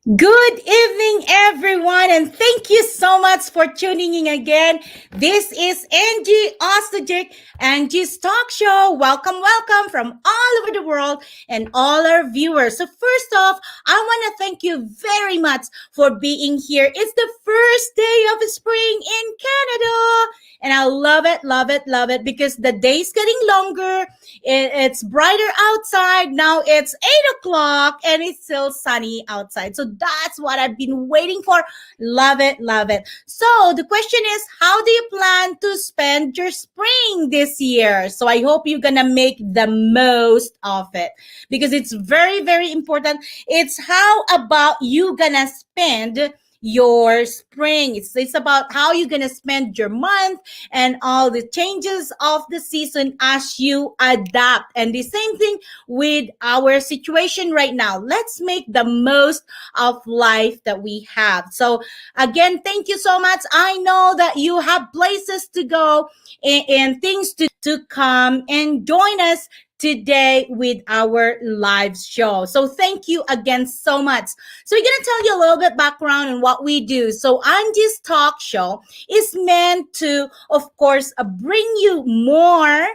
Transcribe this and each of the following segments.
Good evening, everyone, and thank you so much for tuning in again. This is Angie Ostajic, Angie's Talk Show. Welcome, welcome from all over the world and all our viewers. So, first off, I want to thank you very much for being here. It's the first day of spring in Canada, and I love it, love it, love it because the day's getting longer. It's brighter outside. Now it's 8 o'clock and it's still sunny outside. So that's what I've been waiting for. Love it, love it. So the question is, how do you plan to spend your spring this year? So I hope you're gonna make the most of it because it's very, very important. It's how about you gonna spend your spring. It's about how you're gonna spend your month and all the changes of the season as you adapt. And the same thing with our situation right now. Let's make the most of life that we have. So again, thank you so much. I know that you have places to go and things to come and join us today with our live show. So thank you again so much. So we're going to tell you a little bit background on what we do. So Angie's Talk Show is meant to, of course, bring you more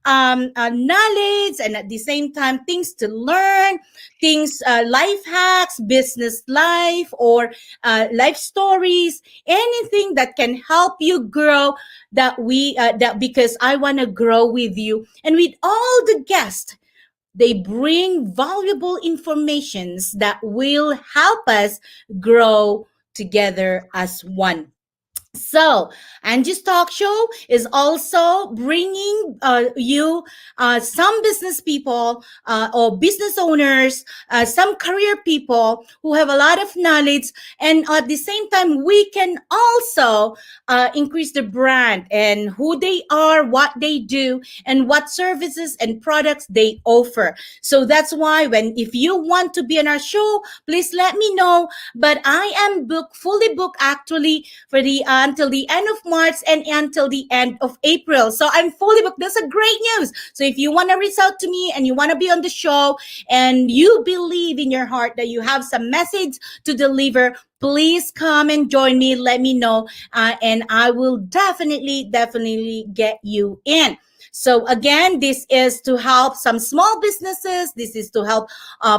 knowledge and at the same time things to learn, things, life hacks, business life, or life stories, anything that can help you grow. That because I want to grow with you and with all the guests. They bring valuable informations that will help us grow together as one. So, Angie's Talk Show is also bringing you some business people or business owners, some career people who have a lot of knowledge. And at the same time, we can also increase the brand and who they are, what they do, and what services and products they offer. So that's why if you want to be on our show, please let me know. But I am fully booked actually for the until the end of March and until the end of April. So I'm fully booked. That's a great news. So if you want to reach out to me and you want to be on the show and you believe in your heart that you have some message to deliver, please come and join me. Let me know. And I will definitely get you in. So again, this is to help some small businesses. This is to help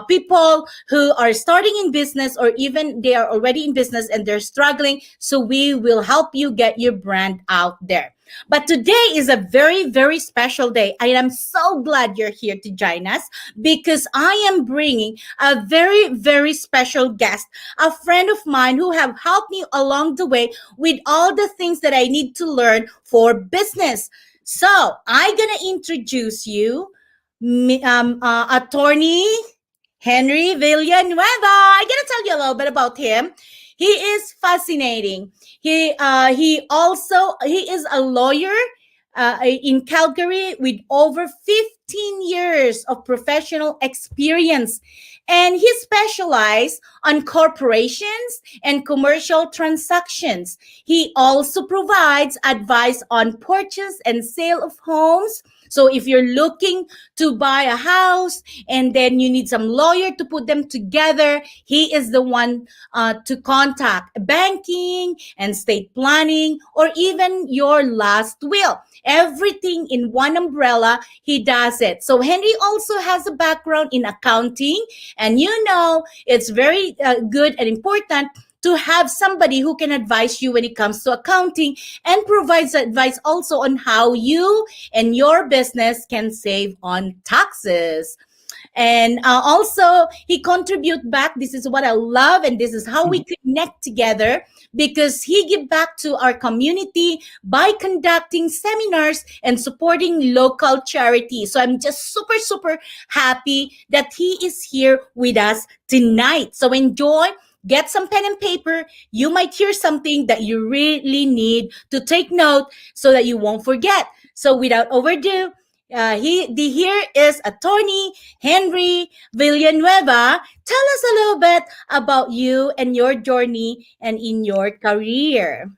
people who are starting in business or even they are already in business and they're struggling. So we will help you get your brand out there. But today is a very, very special day. I am so glad you're here to join us because I am bringing a very, very special guest, a friend of mine who have helped me along the way with all the things that I need to learn for business. So I'm gonna introduce you, Attorney Henry Villanueva. I'm gonna tell you a little bit about him. He is fascinating. He is a lawyer in Calgary with over 15 years of professional experience. And he specializes on corporations and commercial transactions. He also provides advice on purchase and sale of homes. So if you're looking to buy a house and then you need some lawyer to put them together, he is the one to contact. Banking and estate planning or even your last will. Everything in one umbrella, he does it. So Henry also has a background in accounting, and it's very good and important to have somebody who can advise you when it comes to accounting and provides advice also on how you and your business can save on taxes. And also, he contribute back. This is what I love, and this is how we connect together because he give back to our community by conducting seminars and supporting local charities. So I'm just super, super happy that he is here with us tonight. So enjoy. Get some pen and paper. You might hear something that you really need to take note so that you won't forget. So without overdue, here is Attorney Henry Villanueva. Tell us a little bit about you and your journey and in your career.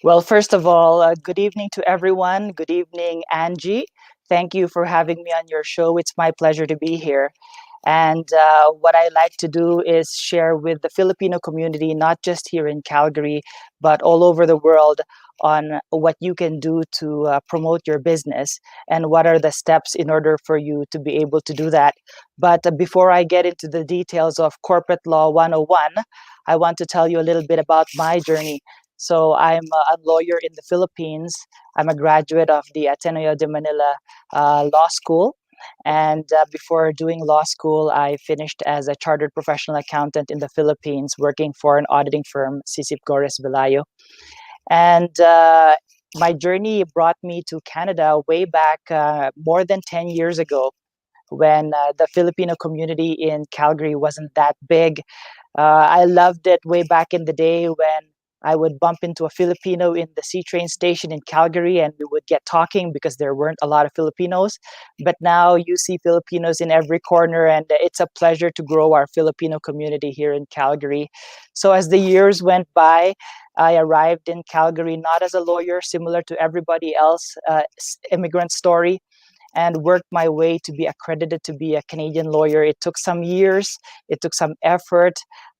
Well, first of all, good evening to everyone. Good evening, Angie. Thank you for having me on your show. It's my pleasure to be here. And what I like to do is share with the Filipino community, not just here in Calgary, but all over the world, on what you can do to promote your business and what are the steps in order for you to be able to do that. But before I get into the details of Corporate Law 101, I want to tell you a little bit about my journey. So I'm a lawyer in the Philippines. I'm a graduate of the Ateneo de Manila Law School. And before doing law school, I finished as a chartered professional accountant in the Philippines, working for an auditing firm, Sisip Gores Velayo. And my journey brought me to Canada way back more than 10 years ago, when the Filipino community in Calgary wasn't that big. I loved it way back in the day when I would bump into a Filipino in the C train station in Calgary and we would get talking because there weren't a lot of Filipinos. But now you see Filipinos in every corner, and it's a pleasure to grow our Filipino community here in Calgary. So as the years went by, I arrived in Calgary not as a lawyer, similar to everybody else, immigrant story, and worked my way to be accredited to be a Canadian lawyer. It took some years, it took some effort,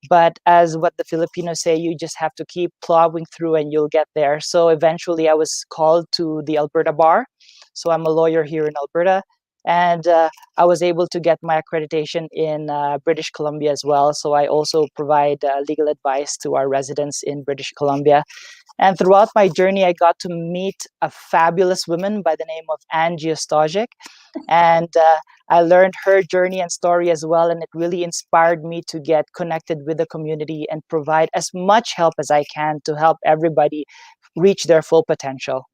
but as what the Filipinos say, you just have to keep plowing through and you'll get there. So eventually I was called to the Alberta Bar. So I'm a lawyer here in Alberta. And I was able to get my accreditation in British Columbia as well. So I also provide legal advice to our residents in British Columbia. And throughout my journey, I got to meet a fabulous woman by the name of Angie. And I learned her journey and story as well. And it really inspired me to get connected with the community and provide as much help as I can to help everybody reach their full potential.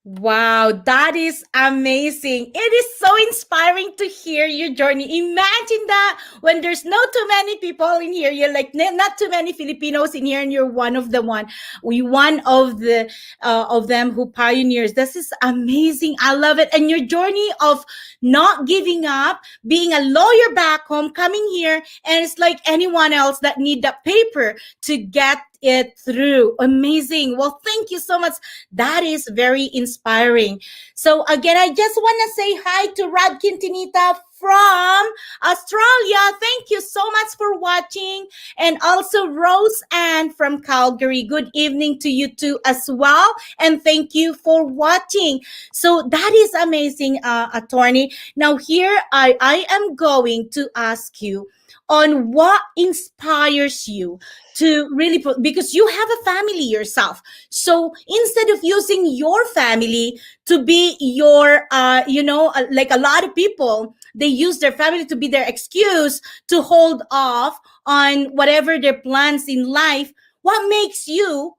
Wow, that is amazing. It is so inspiring to hear your journey. Imagine that when there's not too many people in here, you're like not too many Filipinos in here, and you're one of the one. We one of them who pioneers. This is amazing. I love it. And your journey of not giving up, being a lawyer back home, coming here, and it's like anyone else that need that paper to get it through. Amazing. Well, thank you so much. That is very inspiring. So again, I just want to say hi to Rod Quintinita from Australia. Thank you so much for watching. And also Rose Ann from Calgary. Good evening to you too as well. And thank you for watching. So that is amazing, attorney. Now here I am going to ask you on what inspires you to really put, because you have a family yourself. So instead of using your family to be your, like a lot of people, they use their family to be their excuse to hold off on whatever their plans in life. What makes you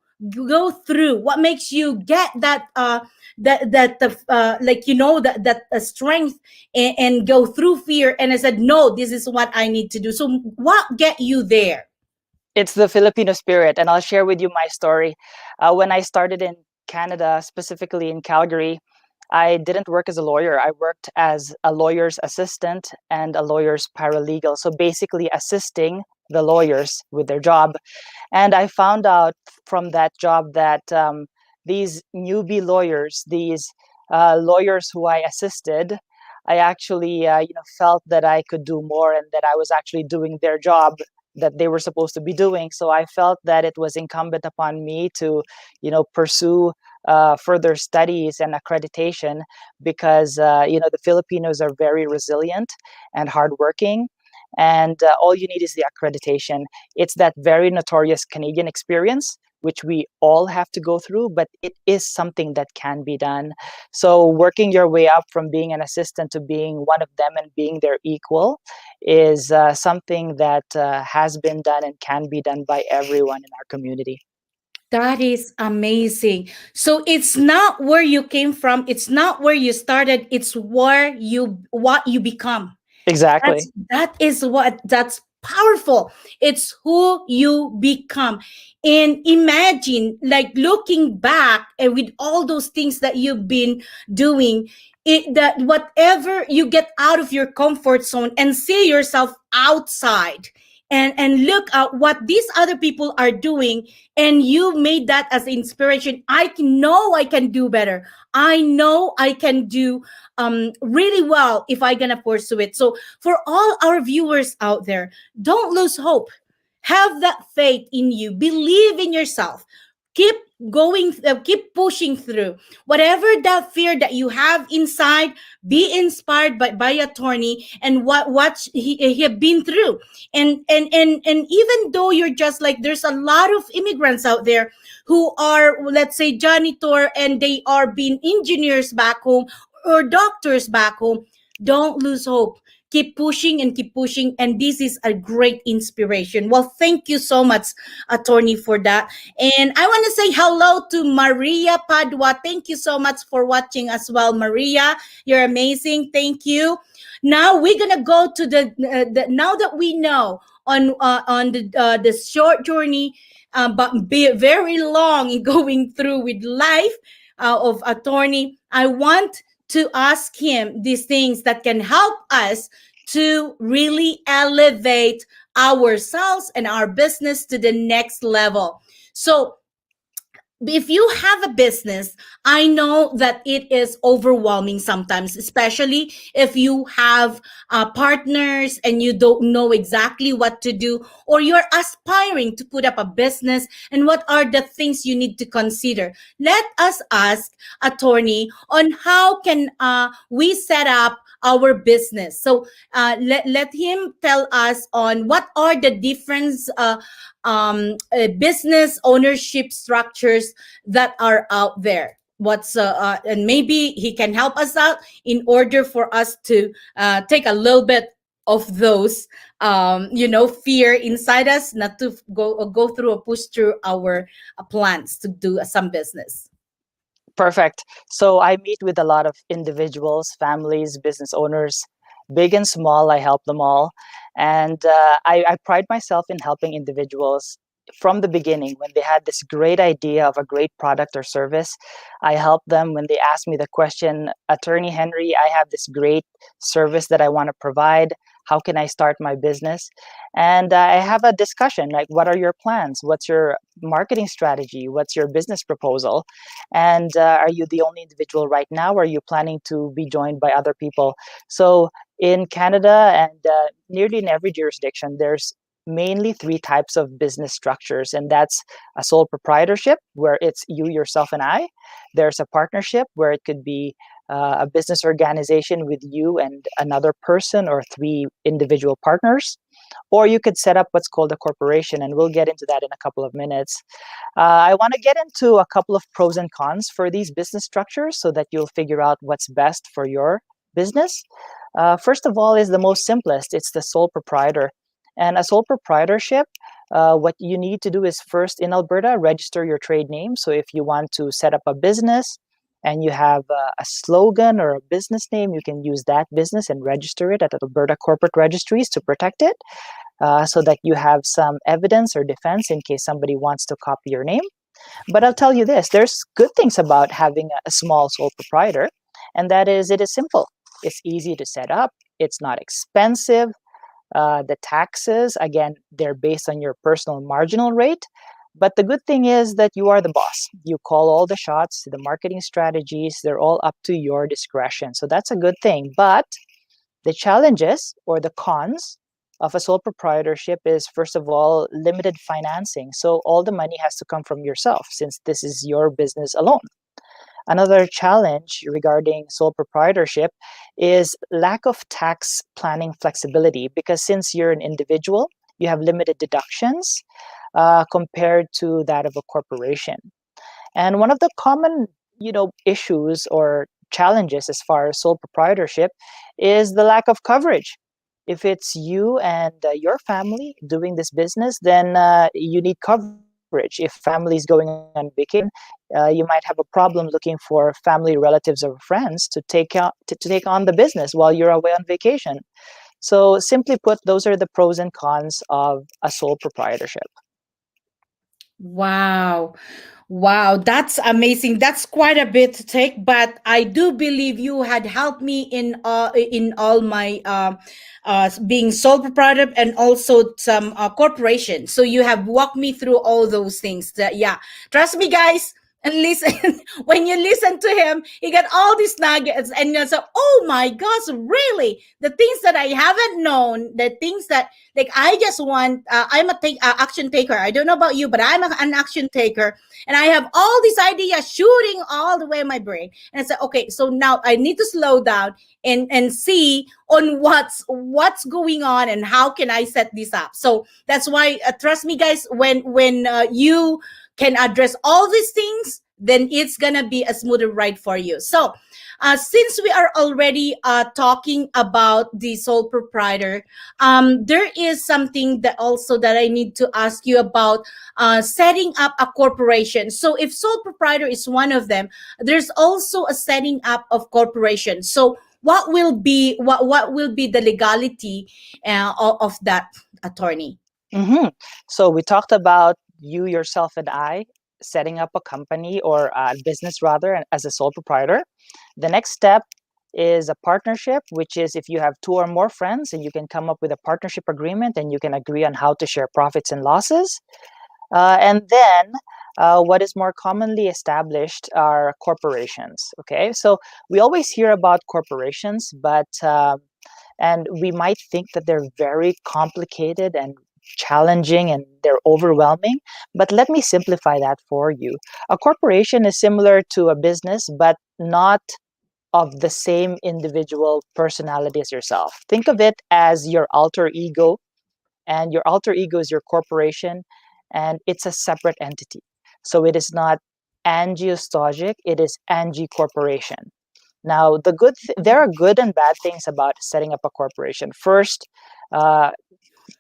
go through? What makes you get that strength and go through fear? And I said, no, this is what I need to do. So what get you there? It's the Filipino spirit, and I'll share with you my story. When I started in Canada, specifically in Calgary, I didn't work as a lawyer. I worked as a lawyer's assistant and a lawyer's paralegal. So basically assisting the lawyers with their job. And I found out from that job that these newbie lawyers, these lawyers who I assisted, I actually felt that I could do more and that I was actually doing their job that they were supposed to be doing. So I felt that it was incumbent upon me to, pursue further studies and accreditation because, the Filipinos are very resilient and hardworking. And all you need is the accreditation. It's that very notorious Canadian experience, which we all have to go through, but it is something that can be done. So working your way up from being an assistant to being one of them and being their equal is something that has been done and can be done by everyone in our community. That is amazing. So it's not where you came from, it's not where you started, it's what you become. Exactly. That's powerful. It's who you become. And imagine, like, looking back and with all those things that you've been doing, that whatever you get out of your comfort zone and see yourself outside and look at what these other people are doing, and you made that as inspiration. Know I can do better. I know I can do really well if I gonna pursue it. So for all our viewers out there, don't lose hope. Have that faith in you. Believe in yourself. Keep keep pushing through whatever that fear that you have inside. Be inspired by attorney and what he have been through. And even though you're just like, there's a lot of immigrants out there who are, let's say, janitor, and they are being engineers back home or doctors back home. Don't lose hope. Keep pushing and keep pushing, and this is a great inspiration. Well, thank you so much, attorney, for that. And I want to say hello to Maria Padua. Thank you so much for watching as well, Maria. You're amazing. Thank you. Now we're gonna go to the now that we know on the short journey, but be very long in going through with life of attorney. I want to ask him these things that can help us to really elevate ourselves and our business to the next level. So if you have a business, I know that it is overwhelming sometimes, especially if you have partners and you don't know exactly what to do, or you're aspiring to put up a business, and what are the things you need to consider. Let us ask attorney on how can we set up our business. So let him tell us on what are the different business ownership structures that are out there. And maybe he can help us out in order for us to take a little bit of those fear inside us, not to go through or push through our plans to do some business. Perfect. So I meet with a lot of individuals, families, business owners, big and small. I help them all. And I pride myself in helping individuals from the beginning. When they had this great idea of a great product or service, I help them. When they ask me the question, Attorney Henry, I have this great service that I want to provide. How can I start my business? And I have a discussion like, what are your plans? What's your marketing strategy? What's your business proposal? And are you the only individual right now? Or are you planning to be joined by other people? So in Canada and nearly in every jurisdiction, there's mainly three types of business structures, and that's a sole proprietorship, where it's you, yourself, and I. There's a partnership, where it could be a business organization with you and another person or three individual partners. Or you could set up what's called a corporation, and we'll get into that in a couple of minutes. I want to get into a couple of pros and cons for these business structures so that you'll figure out what's best for your business. First of all is the most simplest. It's the sole proprietor. And a sole proprietorship, what you need to do is first in Alberta, register your trade name. So if you want to set up a business and you have a slogan or a business name, you can use that business and register it at Alberta Corporate Registries to protect it, so that you have some evidence or defense in case somebody wants to copy your name. But I'll tell you this, there's good things about having a small sole proprietor, and that is it is simple. It's easy to set up. It's not expensive. The taxes, again, they're based on your personal marginal rate. But the good thing is that you are the boss. You call all the shots, the marketing strategies, they're all up to your discretion. So that's a good thing. But the challenges or the cons of a sole proprietorship is, first of all, limited financing. So all the money has to come from yourself since this is your business alone. Another challenge regarding sole proprietorship is lack of tax planning flexibility, because since you're an individual, you have limited deductions compared to that of a corporation. And one of the common, issues or challenges as far as sole proprietorship is the lack of coverage. If it's you and your family doing this business, then you need coverage. If family is going on vacation, you might have a problem looking for family, relatives, or friends to take on the business while you're away on vacation. So simply put, those are the pros and cons of a sole proprietorship. Wow. Wow, that's amazing. That's quite a bit to take, but I do believe you had helped me in all my being sole proprietor and also some corporation. So you have walked me through all those things. That, yeah, trust me, guys. And listen, when you listen to him, he got all these nuggets, and you say, "Oh my gosh, really? The things that I haven't known, the things that like I just want. I'm a action taker. I don't know about you, but an action taker, and I have all these ideas shooting all the way in my brain. And I said, okay, so now I need to slow down and see on what's going on and how can I set this up. So that's why trust me, guys, when you can address all these things, then it's gonna be a smoother ride for you. So since we are already talking about the sole proprietor, there is something that also that I need to ask you about setting up a corporation. So if sole proprietor is one of them, there's also a setting up of corporation. So what will be the legality of that, attorney? hmm So we talked about you, yourself, and I setting up a company or a business rather as a sole proprietor. The next step is a partnership, which is if you have two or more friends and you can come up with a partnership agreement and you can agree on how to share profits and losses. And then what is more commonly established are corporations. Okay, so we always hear about corporations, but and we might think that they're very complicated and challenging and they're overwhelming. But let me simplify that for you. A corporation is similar to a business, but not of the same individual personality as yourself. Think of it as your alter ego, and your alter ego is your corporation, and it's a separate entity. So it is not Angie, it is Angie Corporation. Now, there are good and bad things about setting up a corporation. First, uh,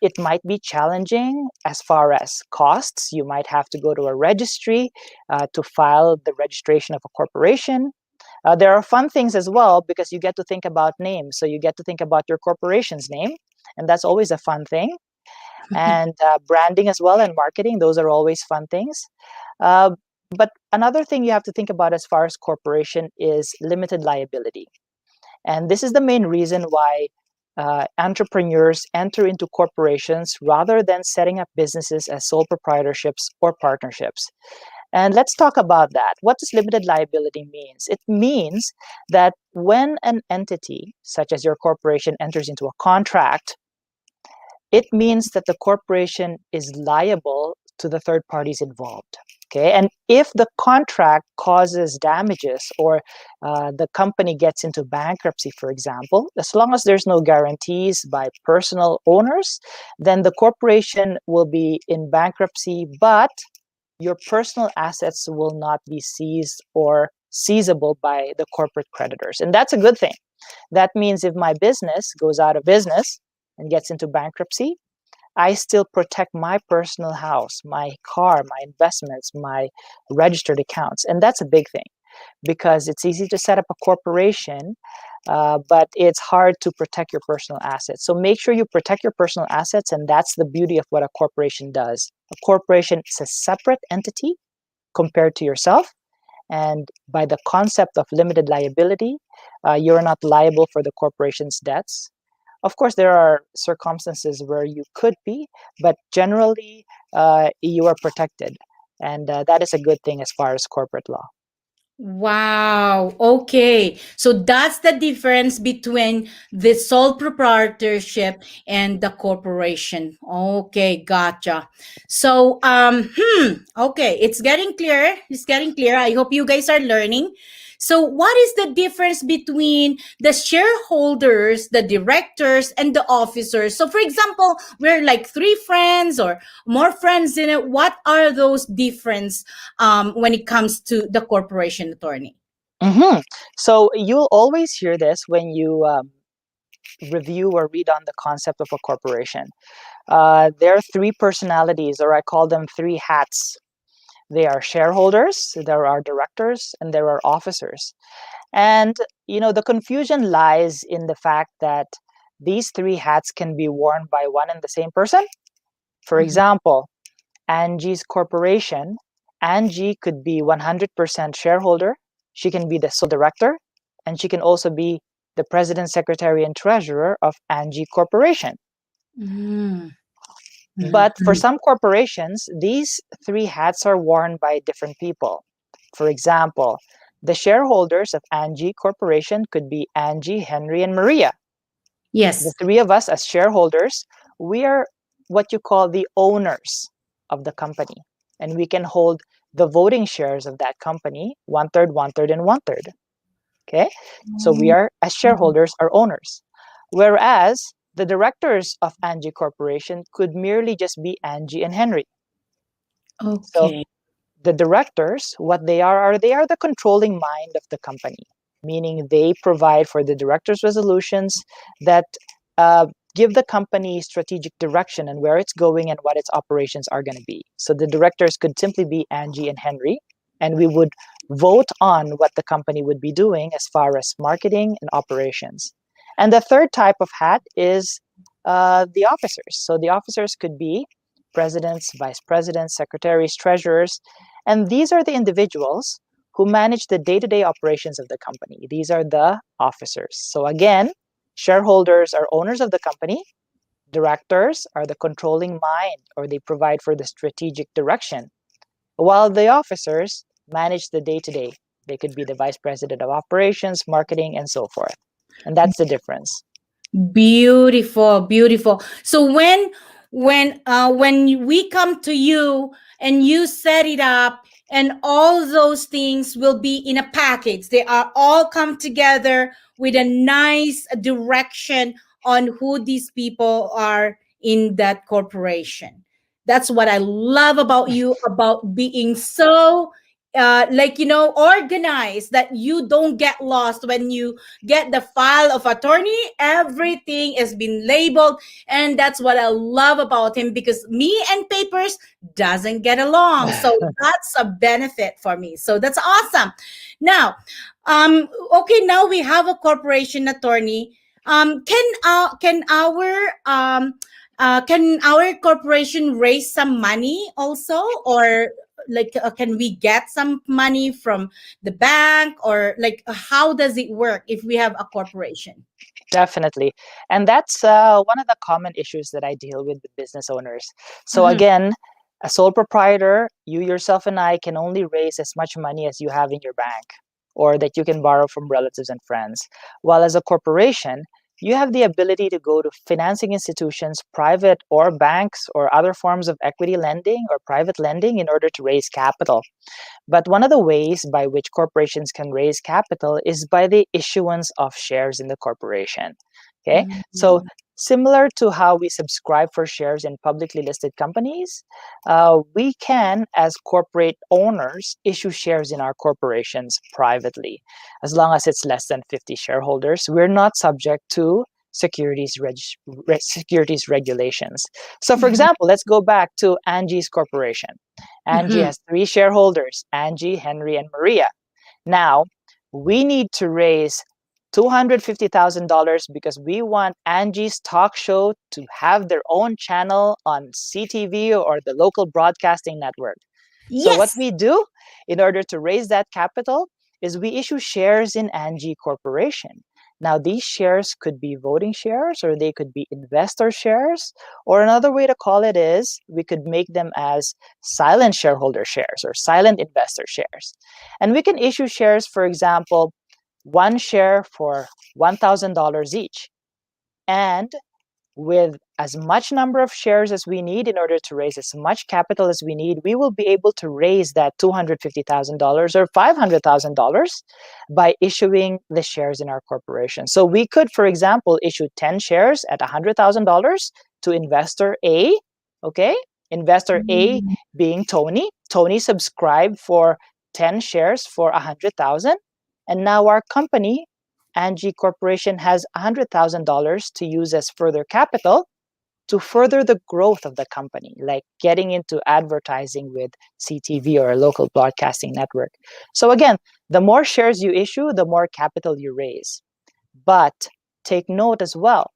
it might be challenging as far as costs. You might have to go to a registry to file the registration of a corporation. There are fun things as well because you get to think about names. So you get to think about your corporation's name, and that's always a fun thing. And branding as well and marketing, those are always fun things. Uh, but another thing you have to think about as far as corporation is limited liability. And this is the main reason why entrepreneurs enter into corporations rather than setting up businesses as sole proprietorships or partnerships. And let's talk about that. What does limited liability means? It means that when an entity, such as your corporation, enters into a contract, it means that the corporation is liable to the third parties involved. Okay, and if the contract causes damages or the company gets into bankruptcy, for example, as long as there's no guarantees by personal owners, then the corporation will be in bankruptcy, but your personal assets will not be seized or seizable by the corporate creditors. And that's a good thing. That means if my business goes out of business and gets into bankruptcy, I still protect my personal house, my car, my investments, my registered accounts. And that's a big thing because it's easy to set up a corporation, but it's hard to protect your personal assets. So make sure you protect your personal assets, and that's the beauty of what a corporation does. A corporation is a separate entity compared to yourself. And by the concept of limited liability, you're not liable for the corporation's debts. Of course, there are circumstances where you could be, but generally, you are protected. And that is a good thing as far as corporate law. Wow. Okay. So that's the difference between the sole proprietorship and the corporation. Okay, gotcha. So okay, it's getting clear. It's getting clear. I hope you guys are learning. So what is the difference between the shareholders, the directors, and the officers? So for example, we're like three friends or more friends in it. What are those difference when it comes to the corporation, attorney? hmm So you'll always hear this when you review or read on the concept of a corporation. There are three personalities, or I call them three hats. They are shareholders, there are directors, and there are officers. And the confusion lies in the fact that these three hats can be worn by one and the same person. For Mhm. example, Angie's corporation Angie could be 100% shareholder. She can be the sole director, and she can also be the president, secretary, and treasurer of Angie Corporation. Mm. But for Mhm. some corporations, these three hats are worn by different people. For example, the shareholders of Angie Corporation could be Angie, Henry, and Maria. The Yes. three of us as shareholders, we are what you call the owners of the company. And we can hold the voting shares of that company, one third, one third, and one third. Okay? So we Oh. are, as shareholders, are owners. Whereas the directors of Angie Corporation could merely just be Angie and Henry. So Okay. the directors, what they are the controlling mind of the company, meaning they provide for the directors' resolutions that uh, give the company strategic direction and where it's going and what its operations are going to be. So the directors could simply be Angie and Henry, and we would vote on what the company would be doing as far as marketing and operations. And the third type of hat is the officers. So the officers could be presidents, vice presidents, secretaries, treasurers, and these are the individuals who manage the day to day operations of the company. These are the officers. So, again, shareholders are owners of the company, directors are the controlling mind or they provide for the strategic direction, while the officers manage the day to day. They could be the vice president of operations, marketing, and so forth. And that's the difference. Beautiful, beautiful. So when we come to you and you set it up and all those things will be in a package. They are all come together with a nice direction on who these people are in that corporation. That's what I love about you, about being so organized, that you don't get lost when you get the file of attorney. Everything has been labeled, and that's what I love about him, because me and papers doesn't get along. So that's a benefit for me. So that's awesome. Now, okay, now we have a corporation attorney. Can our corporation raise some money also, or can we get some money from the bank, or how does it work if we have a corporation? Definitely. And that's one of the common issues that I deal with business owners. So, Mhm. again, a sole proprietor, you yourself and I can only raise as much money as you have in your bank or that you can borrow from relatives and friends. While as a corporation, you have the ability to go to financing institutions, private or banks, or other forms of equity lending or private lending in order to raise capital. But one of the ways by which corporations can raise capital is by the issuance of shares in the corporation. Okay, so Mhm. similar to how we subscribe for shares in publicly listed companies, we can, as corporate owners, issue shares in our corporations privately. As long as it's less than 50 shareholders, we're not subject to securities regulations. So, for Mhm. example, let's go back to Angie's corporation. Angie Mhm. has three shareholders, Angie, Henry, and Maria. Now, we need to raise $250,000 because we want Angie's talk show to have their own channel on CTV or the local broadcasting network. So, what Yes. we do in order to raise that capital is we issue shares in Angie Corporation. Now, these shares could be voting shares or they could be investor shares, or another way to call it is we could make them as silent shareholder shares or silent investor shares. And we can issue shares, for example, one share for $1,000 each. And with as much number of shares as we need in order to raise as much capital as we need, we will be able to raise that $250,000 or $500,000 by issuing the shares in our corporation. So we could, for example, issue 10 shares at $100,000 to investor A. Okay, investor A Mhm. being Tony. Tony subscribed for 10 shares for 100,000, and now our company Angie Corporation has $100,000 to use as further capital to further the growth of the company, like getting into advertising with CTV or a local broadcasting network. So, again, the more shares you issue, the more capital you raise. But take note as well,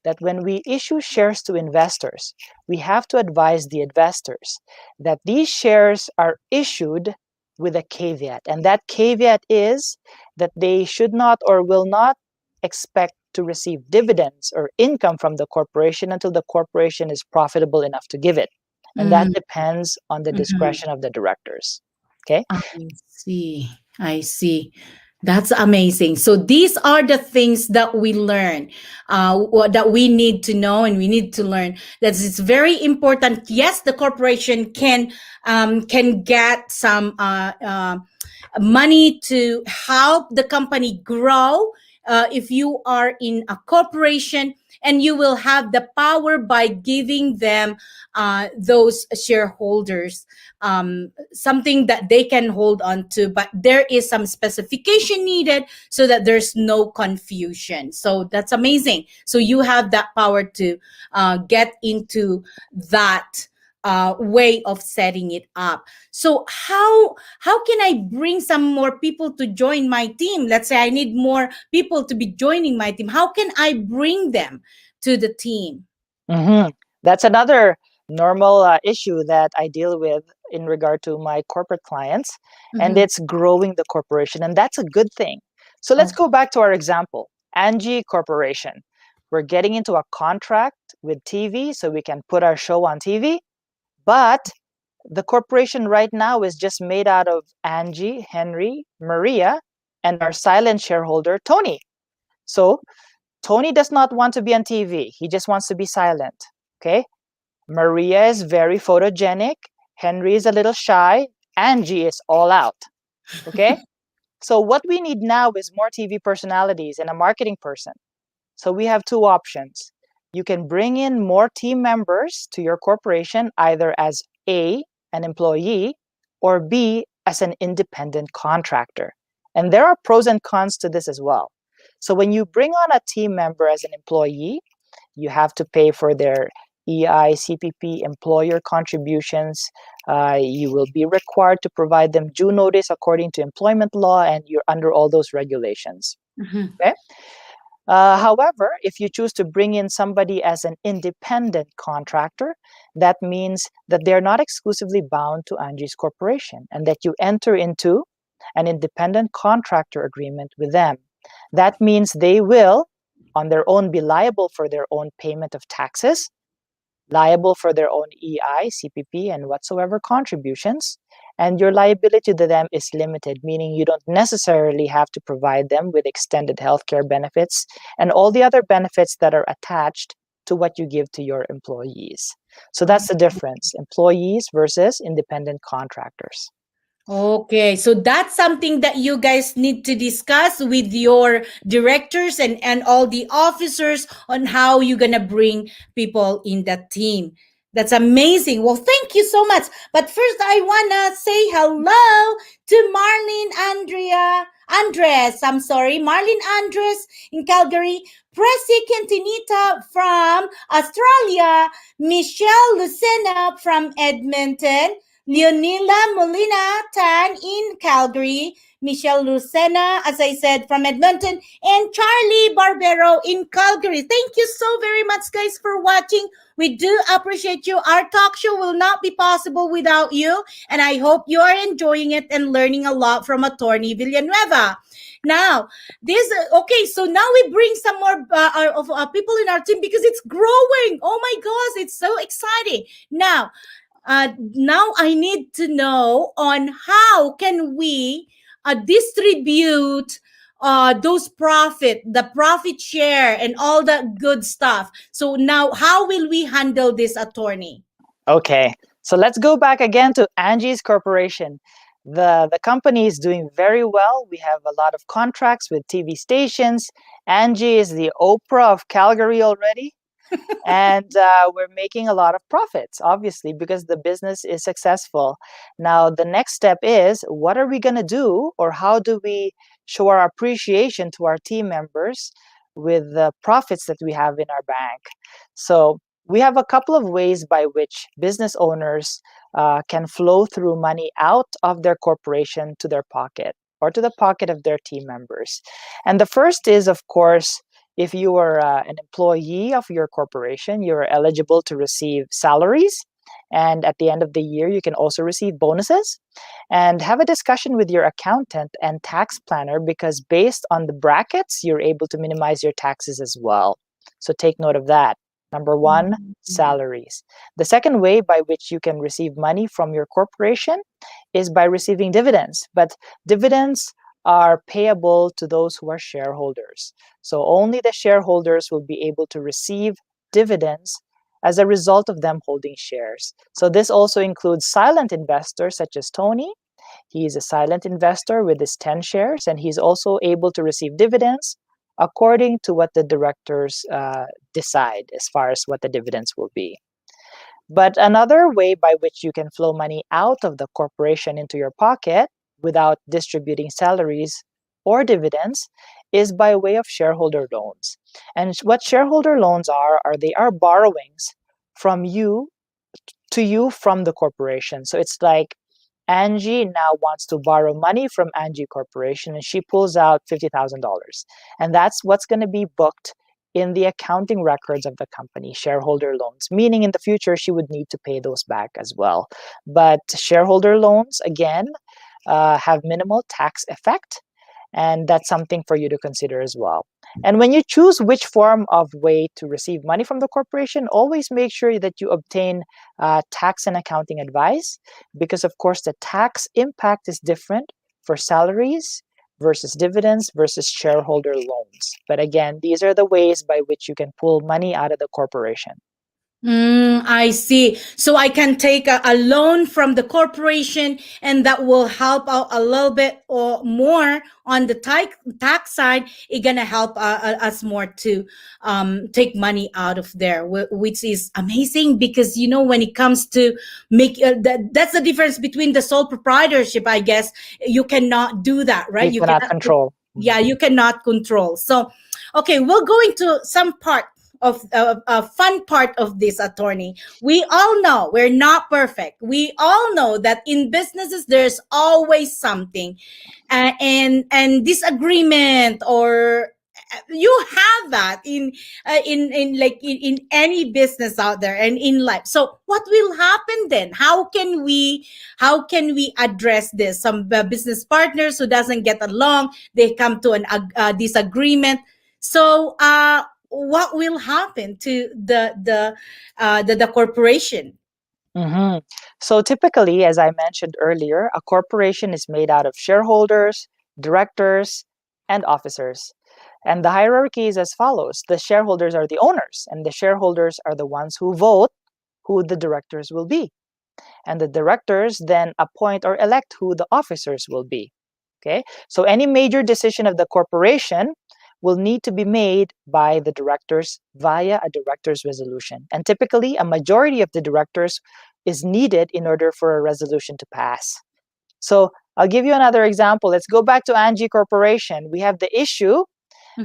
that when we issue shares to investors, we have to advise the investors that these shares are issued with a caveat. And that caveat is that they should not or will not expect to receive dividends or income from the corporation until the corporation is profitable enough to give it. And that Mm-hmm. depends on the Mm-hmm. discretion of the directors. Okay? I see. I see. That's amazing. So these are the things that we learn, that we need to know and we need to learn. That it's very important. Yes, the corporation can get some money to help the company grow. If you are in a corporation, and you will have the power by giving them those shareholders something that they can hold on to, but there is some specification needed so that there's no confusion. So that's amazing. So you have that power to get into that way of setting it up. So how can I bring some more people to join my team? Let's say I need more people to be joining my team. How can I bring them to the team? Mm-hmm. That's another normal issue that I deal with in regard to my corporate clients, and Mm-hmm. it's growing the corporation, and that's a good thing. So let's Oh. go back to our example, Angie Corporation. We're getting into a contract with TV so we can put our show on TV, but the corporation right now is just made out of Angie, Henry, Maria, and our silent shareholder, Tony. So Tony does not want to be on TV. He just wants to be silent. Okay. Maria is very photogenic. Henry is a little shy. Angie is all out. Okay. So what we need now is more TV personalities and a marketing person. So we have two options. You can bring in more team members to your corporation, either as A, an employee, or B, as an independent contractor. And there are pros and cons to this as well. So when you bring on a team member as an employee, you have to pay for their EI, CPP, employer contributions. You will be required to provide them due notice according to employment law, and you're under all those regulations. Mhm. Okay. However, if you choose to bring in somebody as an independent contractor, that means that they're not exclusively bound to Angie's corporation and that you enter into an independent contractor agreement with them. That means they will, on their own, be liable for their own payment of taxes, liable for their own EI, CPP, and whatsoever contributions. And your liability to them is limited, meaning you don't necessarily have to provide them with extended healthcare benefits and all the other benefits that are attached to what you give to your employees. So that's the difference, employees versus independent contractors. Okay, so that's something that you guys need to discuss with your directors and all the officers on how you're gonna bring people in that team. That's amazing. Well, thank you so much. But first, I wanna say hello to I'm sorry, Marlene Andres in Calgary, Presi Quintanita from Australia, Michelle Lucena from Edmonton, Leonila Molina Tan in Calgary, Michelle Lucena, as I said, from Edmonton, and Charlie Barbero in Calgary. Thank you so very much, guys, for watching. We do appreciate you. Our talk show will not be possible without you, and I hope you are enjoying it and learning a lot from Attorney Villanueva. Now, okay. So now we bring some more of people in our team because it's growing. Oh my gosh, it's so exciting. Now I need to know on how can we distribute the profit share and all that good stuff. So now, how will we handle this, attorney? Okay, so let's go back again to Angie's corporation. The company is doing very well. We have a lot of contracts with TV stations. Angie is the Oprah of Calgary already. And we're making a lot of profits, obviously, because the business is successful. Now, the next step is, what are we going to do, or how do we show our appreciation to our team members with the profits that we have in our bank? So we have a couple of ways by which business owners can flow through money out of their corporation to their pocket or to the pocket of their team members. And the first is, of course, If you are an employee of your corporation, you're eligible to receive salaries. And at the end of the year, you can also receive bonuses. And have a discussion with your accountant and tax planner, because based on the brackets, you're able to minimize your taxes as well. So take note of that. Number one, Mhm. salaries. The second way by which you can receive money from your corporation is by receiving dividends. But dividends are payable to those who are shareholders. So only the shareholders will be able to receive dividends as a result of them holding shares. So this also includes silent investors such as Tony. He is a silent investor with his 10 shares, and he's also able to receive dividends according to what the directors decide as far as what the dividends will be. But another way by which you can flow money out of the corporation into your pocket without distributing salaries or dividends is by way of shareholder loans. And what shareholder loans are they are borrowings from you to you from the corporation. So it's like Angie now wants to borrow money from Angie Corporation, and she pulls out $50,000. And that's what's going to be booked in the accounting records of the company, shareholder loans, meaning in the future she would need to pay those back as well. But shareholder loans, again, have minimal tax effect, and that's something for you to consider as well. And when you choose which form of way to receive money from the corporation, always make sure that you obtain tax and accounting advice, because of course the tax impact is different for salaries versus dividends versus shareholder loans. But again, these are the ways by which you can pull money out of the corporation. I see. So I can take a loan from the corporation, and that will help out a little bit or more on the tax side. It's gonna help us more to take money out of there, which is amazing, because when it comes to make that's the difference between the sole proprietorship. I guess you cannot do that, right? You You cannot cannot. control. Yeah, you cannot control. So, okay, we'll go into some part of a fun part of this, attorney. We all know we're not perfect. We all know that in businesses there's always something, and disagreement, or you have that in any business out there and in life. So what will happen then? How can we address this? Some business partners who doesn't get along, they come to an disagreement. So what will happen to the corporation? hmm So typically, as I mentioned earlier, a corporation is made out of shareholders, directors, and officers. And the hierarchy is as follows. The shareholders are the owners, and the shareholders are the ones who vote who the directors will be. And the directors then appoint or elect who the officers will be. Okay? So any major decision of the corporation will need to be made by the directors via a directors resolution. And typically, a majority of the directors is needed in order for a resolution to pass. So I'll give you another example. Let's go back to Angie Corporation. We have the issue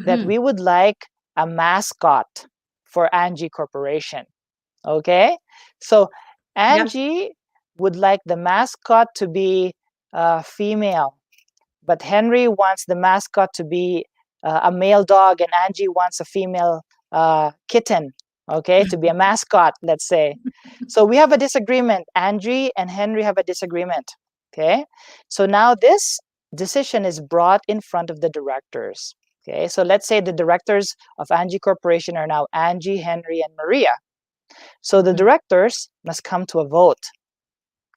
that Mm-hmm. we would like a mascot for Angie Corporation. Okay? So Yep. Angie would like the mascot to be female, but Henry wants the mascot to be a male dog, and Angie wants a female kitten, okay, to be a mascot, let's say. So we have a disagreement. Angie and Henry have a disagreement, okay? So now this decision is brought in front of the directors, okay? So let's say the directors of Angie Corporation are now Angie, Henry, and Maria. So the Mhm. directors must come to a vote.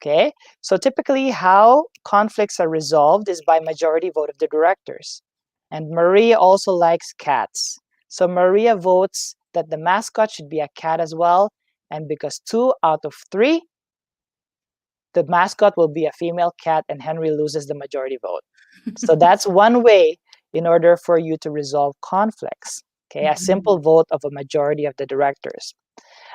Okay, so typically how conflicts are resolved is by majority vote of the directors. And Maria also likes cats. So Maria votes that the mascot should be a cat as well. And because 2 out of 3, the mascot will be a female cat, and Henry loses the majority vote. So that's one way in order for you to resolve conflicts. Okay, a simple Mhm. vote of a majority of the directors.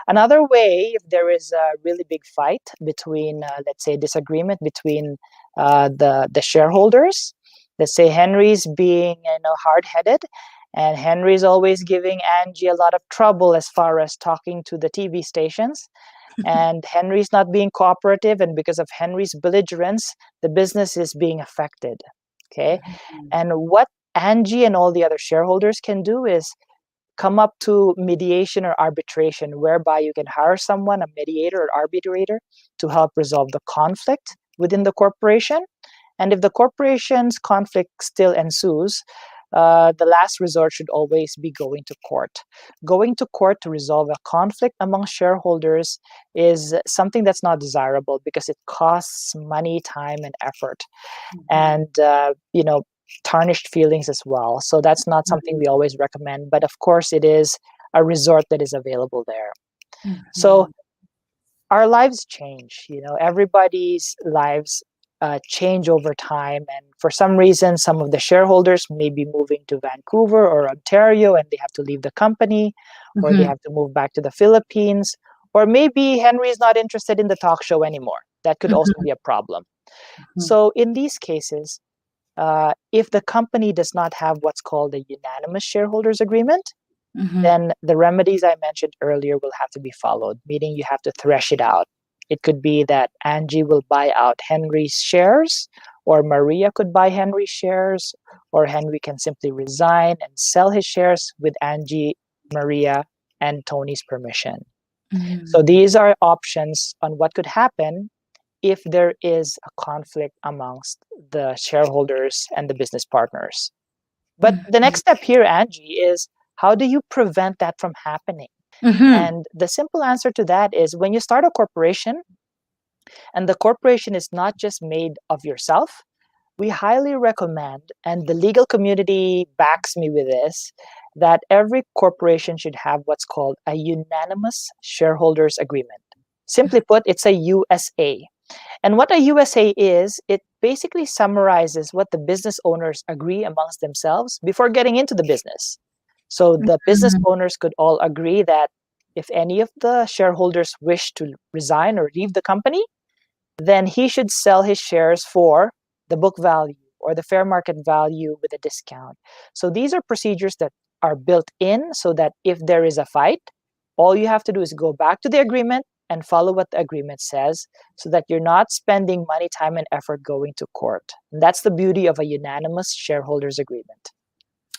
Another way, if there is a really big fight between, let's say, disagreement between the shareholders, let's say Henry's being hard-headed, and Henry's always giving Angie a lot of trouble as far as talking to the TV stations, and Henry's not being cooperative, and because of Henry's belligerence, the business is being affected. Okay, Mhm. and what Angie and all the other shareholders can do is come up to mediation or arbitration, whereby you can hire someone, a mediator or arbitrator, to help resolve the conflict within the corporation. And if the corporation's conflict still ensues, the last resort should always be going to court. Going to court to resolve a conflict among shareholders is something that's not desirable because it costs money, time, and effort, and tarnished feelings as well. So that's not something we always recommend. But of course, it is a resort that is available there. So our lives change. Everybody's lives change over time, and for some reason some of the shareholders may be moving to Vancouver or Ontario and they have to leave the company, or they have to move back to the Philippines, or maybe Henry is not interested in the talk show anymore. That could also be a problem. So in these cases, if the company does not have what's called a unanimous shareholders agreement, then the remedies I mentioned earlier will have to be followed, meaning you have to thresh it out. It could be that Angie will buy out Henry's shares, or Maria could buy Henry's shares, or Henry can simply resign and sell his shares with Angie, Maria, and Tony's permission. So these are options on what could happen if there is a conflict amongst the shareholders and the business partners. But the next step here, Angie, is how do you prevent that from happening? And the simple answer to that is, when you start a corporation and the corporation is not just made of yourself, we highly recommend, and the legal community backs me with this, that every corporation should have what's called a unanimous shareholders agreement. Simply put, it's a USA. And what a USA is, it basically summarizes what the business owners agree amongst themselves before getting into the business. So the business owners could all agree that if any of the shareholders wish to resign or leave the company, then he should sell his shares for the book value or the fair market value with a discount. So these are procedures that are built in so that if there is a fight, all you have to do is go back to the agreement and follow what the agreement says, so that you're not spending money, time, and effort going to court. And that's the beauty of a unanimous shareholders agreement.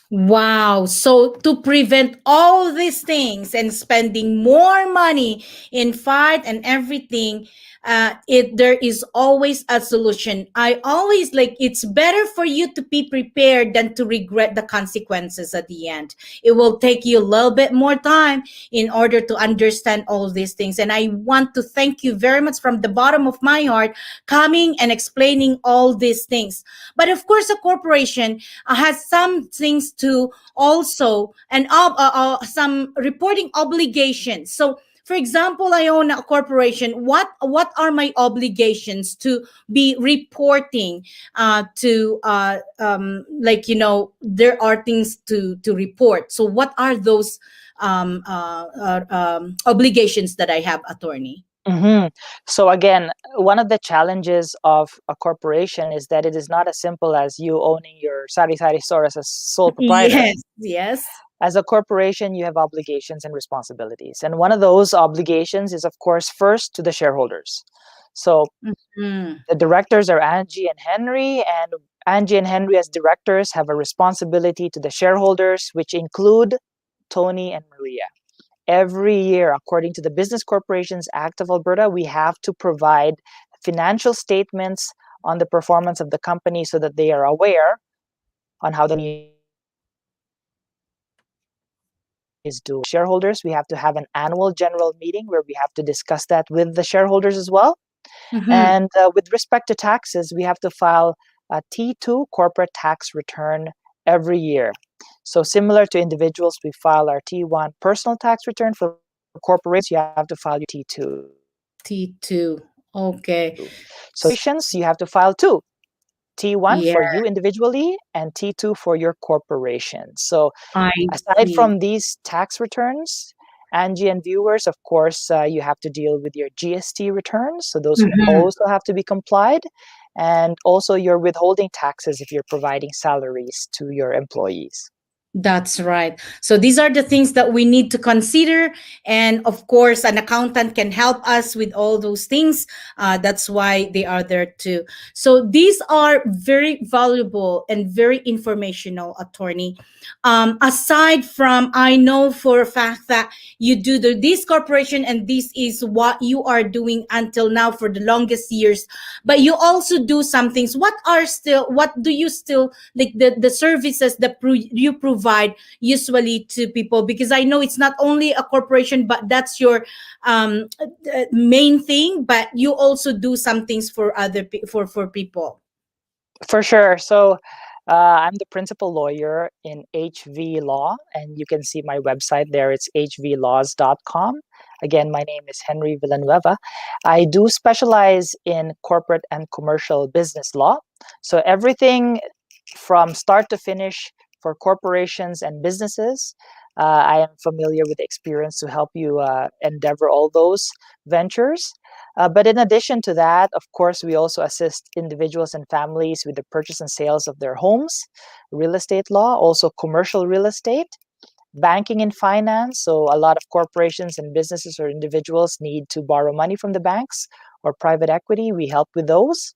Wow. So to prevent all these things and spending more money in fight and everything, there is always a solution. I always it's better for you to be prepared than to regret the consequences at the end. It will take you a little bit more time in order to understand all these things. And I want to thank you very much from the bottom of my heart, coming and explaining all these things. But of course, a corporation has some things to also, and some reporting obligations. So for example, I own a corporation. What are my obligations to be reporting to there are things to report. So what are those obligations that I have, attorney? So again, one of the challenges of a corporation is that it is not as simple as you owning your sari-sari store as a sole proprietor. Yes. As a corporation, you have obligations and responsibilities. And one of those obligations is, of course, first to the shareholders. So the directors are Angie and Henry, and Angie and Henry as directors have a responsibility to the shareholders, which include Tony and Maria. Every year, according to the Business Corporations Act of Alberta, we have to provide financial statements on the performance of the company so that they are aware on how the is doing. Shareholders, we have to have an annual general meeting where we have to discuss that with the shareholders as well. And with respect to taxes, we have to file a T2 corporate tax return every year. So similar to individuals, we file our T1 personal tax return. For corporations, you have to file your T2. T2. Okay. So you have to file two. T1 Yeah, for you individually and T2 for your corporation. So I aside see. from these tax returns, Angie and viewers, of course, you have to deal with your GST returns. So those also have to be complied. And also your withholding taxes if you're providing salaries to your employees. That's right. So these are the things that we need to consider. And of course, an accountant can help us with all those things. That's why they are there too. So these are very valuable and very informational, attorney. Aside from, I know for a fact that you do this corporation and this is what you are doing until now for the longest years, but you also do some things. What do you still like the services that you provide usually to people, because I know it's not only a corporation but that's your main thing, but you also do some things for for people. For sure. So I'm the principal lawyer in HV Law, and you can see my website there. It's hvlaws.com. Again, my name is Henry Villanueva. I do specialize in corporate and commercial business law. So everything from start to finish for corporations and businesses. I am familiar with the experience to help you endeavor all those ventures. But in addition to that, of course, we also assist individuals and families with the purchase and sales of their homes, real estate law, also commercial real estate, banking and finance. So a lot of corporations and businesses or individuals need to borrow money from the banks or private equity. We help with those.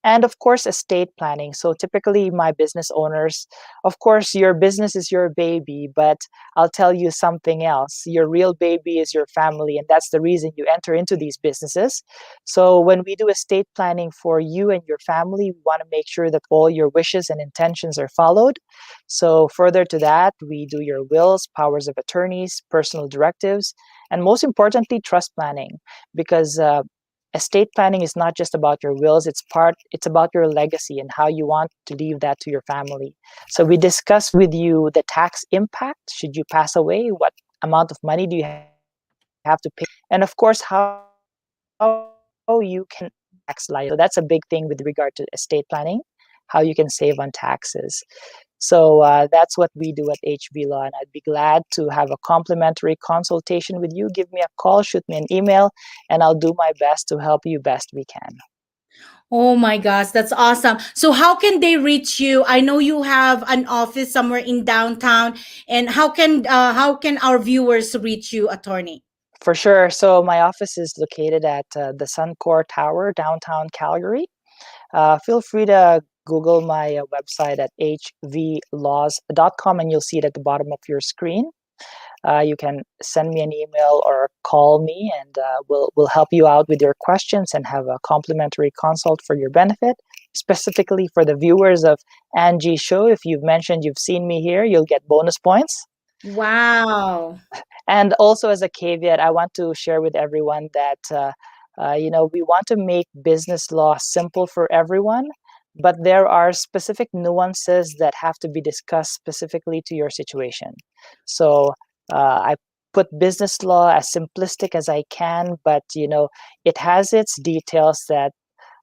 And of course, estate planning. So typically, my business owners, of course, your business is your baby, but I'll tell you something else. Your real baby is your family, and that's the reason you enter into these businesses. So when we do estate planning for you and your family, we want to make sure that all your wishes and intentions are followed. So further to that, we do your wills, powers of attorneys, personal directives, and most importantly, trust planning, because estate planning is not just about your wills, it's about your legacy and how you want to leave that to your family. So we discuss with you the tax impact should you pass away, what amount of money do you have to pay, and of course how you can tax liability. So that's a big thing with regard to estate planning, how you can save on taxes. So that's what we do at HB Law, and I'd be glad to have a complimentary consultation with you. Give me a call, shoot me an email, and I'll do my best to help you best we can. Oh my gosh, that's awesome. So how can they reach you? I know you have an office somewhere in downtown, and how can our viewers reach you, attorney? For sure. So my office is located at the Suncor Tower, downtown Calgary. Feel free to Google my website at hvlaws.com, and you'll see it at the bottom of your screen. You can send me an email or call me, and we'll help you out with your questions and have a complimentary consult for your benefit. Specifically for the viewers of Angie's show, if you've mentioned you've seen me here, you'll get bonus points. Wow. And also, as a caveat, I want to share with everyone that we want to make business law simple for everyone, but there are specific nuances that have to be discussed specifically to your situation. So I put business law as simplistic as I can, but it has its details that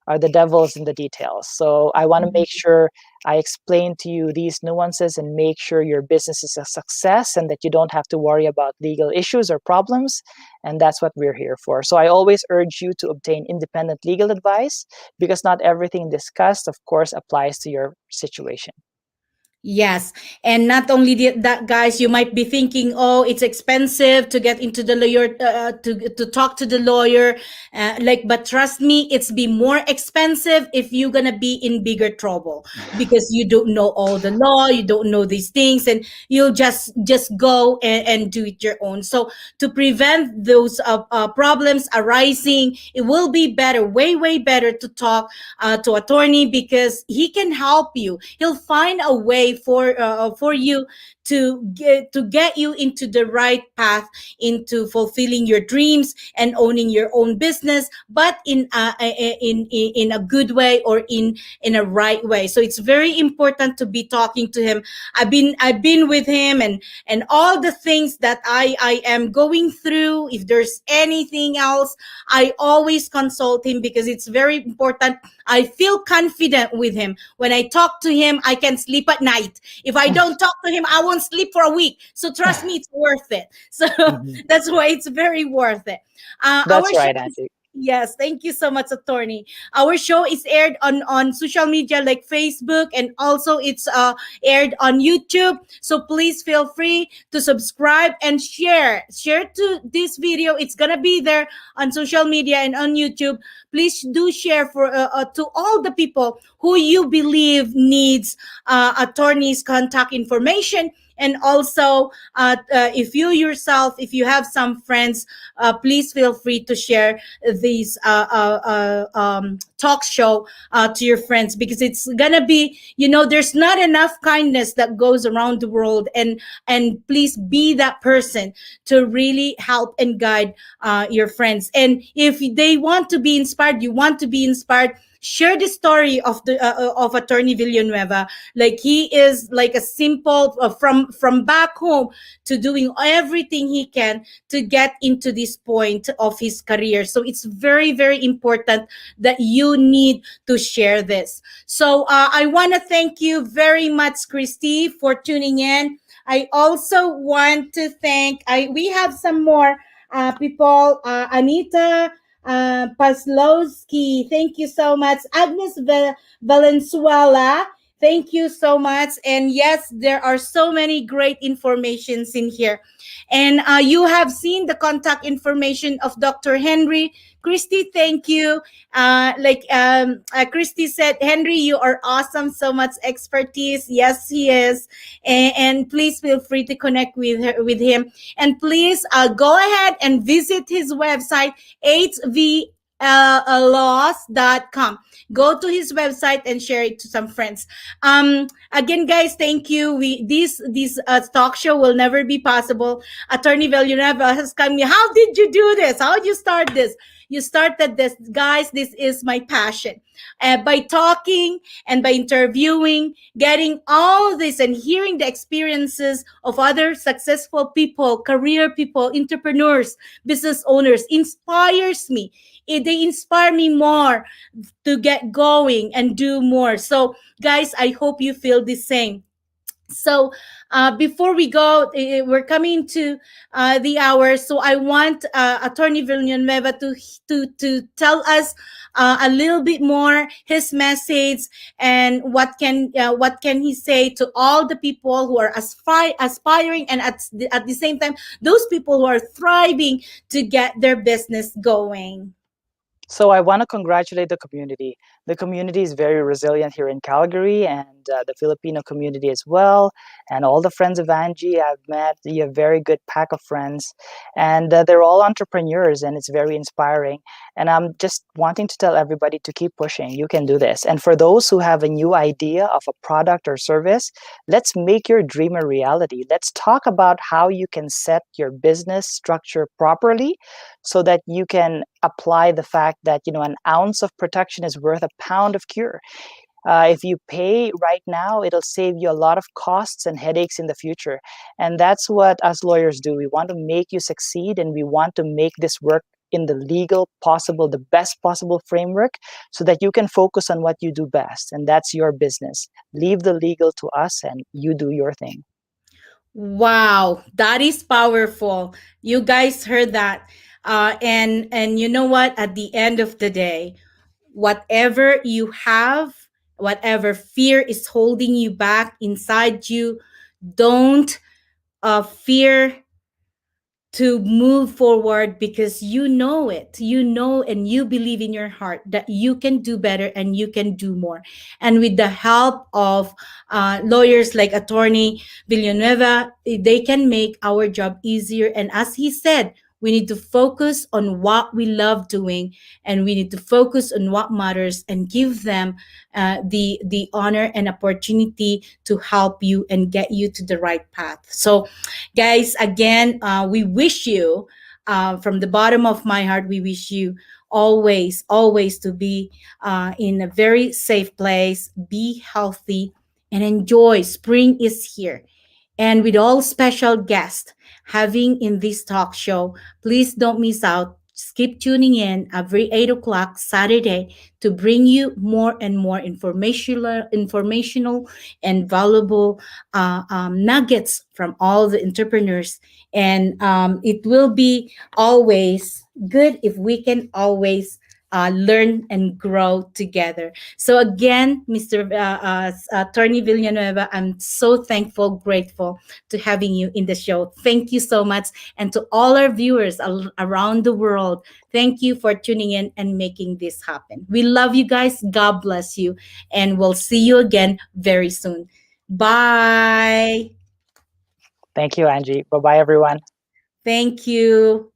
are the devil's in the details. So I want to make sure I explain to you these nuances and make sure your business is a success and that you don't have to worry about legal issues or problems. And that's what we're here for. So I always urge you to obtain independent legal advice, because not everything discussed, of course, applies to your situation. Yes, and not only that, guys, you might be thinking, "Oh, it's expensive to get into the lawyer to talk to the lawyer." But trust me, it's be more expensive if you're gonna be in bigger trouble because you don't know all the law, you don't know these things, and you'll just go and do it your own. So to prevent those problems arising, it will be better, way better to talk to attorney, because he can help you. He'll find a way for you to get you into the right path, into fulfilling your dreams and owning your own business, but in a good way, or in a right way. So it's very important to be talking to him. I've been with him, and all the things that I am going through. If there's anything else, I always consult him, because it's very important. I feel confident with him. When I talk to him, I can sleep at night. If I don't talk to him, I won't sleep for a week. So trust me, it's worth it. So Mhm. that's why it's very worth it. Our That's show right, is Angie. Yes, thank you so much, attorney. Our show is aired on social media like Facebook, and also it's aired on YouTube. So please feel free to subscribe and share. Share to this video. It's gonna be there on social media and on YouTube. Please do share for to all the people who you believe needs attorney's contact information. And also, if you yourself, if you have some friends, please feel free to share these talk show to your friends, because it's gonna be, there's not enough kindness that goes around the world. And please be that person to really help and guide your friends. And if they want to be inspired, you want to be inspired, share the story of attorney Villanueva. Like, he is like a simple from back home to doing everything he can to get into this point of his career. So it's very, very important that you need to share this. So I want to thank you very much, Christy, for tuning in. I also want to thank, we have some more people. Anita Paslowski, thank you so much. Agnes Valenzuela, thank you so much. And yes, there are so many great informations in here. And you have seen the contact information of Dr. Henry. Christy, thank you. Christy said, Henry, you are awesome. So much expertise. Yes, he is. And please feel free to connect with him. And please go ahead and visit his website, 8vlaws.com. Go to his website and share it to some friends. Again, guys, thank you. This talk show will never be possible. Attorney Villanueva has come. How did you do this? How did you start this? You started this, guys. This is my passion. By talking and by interviewing, getting all this and hearing the experiences of other successful people, career people, entrepreneurs, business owners, inspires me. They inspire me more to get going and do more. So, guys, I hope you feel the same. So before we go, we're coming to the hour. So I want Attorney Villanueva to tell us a little bit more his message, and what can he say to all the people who are aspiring, and at the same time those people who are thriving to get their business going. So I want to congratulate the community. The community is very resilient here in Calgary, and the Filipino community as well. And all the friends of Angie I've met, you have a very good pack of friends. And they're all entrepreneurs, and it's very inspiring. And I'm just wanting to tell everybody to keep pushing. You can do this. And for those who have a new idea of a product or service, let's make your dream a reality. Let's talk about how you can set your business structure properly so that you can apply the fact that an ounce of protection is worth a pound of cure. If you pay right now, it'll save you a lot of costs and headaches in the future. And that's what us lawyers do. We want to make you succeed, and we want to make this work in the legal possible, the best possible framework, so that you can focus on what you do best, and that's your business. Leave the legal to us, and you do your thing. Wow, that is powerful. You guys heard that. And you know what? At the end of the day, whatever you have, whatever fear is holding you back inside you, don't fear to move forward, because and you believe in your heart that you can do better and you can do more. And with the help of lawyers like Attorney Villanueva, they can make our job easier. And as he said, we need to focus on what we love doing, and we need to focus on what matters, and give them the honor and opportunity to help you and get you to the right path. So, guys, again, we wish you, from the bottom of my heart, we wish you always to be in a very safe place, be healthy, and enjoy. Spring is here. And with all special guests having in this talk show, please don't miss out. Just keep tuning in every 8 o'clock Saturday to bring you more and more informational and valuable nuggets from all the entrepreneurs. And it will be always good if we can always learn and grow together. So again, Mr. Attorney Villanueva, I'm so thankful, grateful to having you in the show. Thank you so much. And to all our viewers around the world, thank you for tuning in and making this happen. We love you guys. God bless you. And we'll see you again very soon. Bye. Thank you, Angie. Bye bye, everyone. Thank you.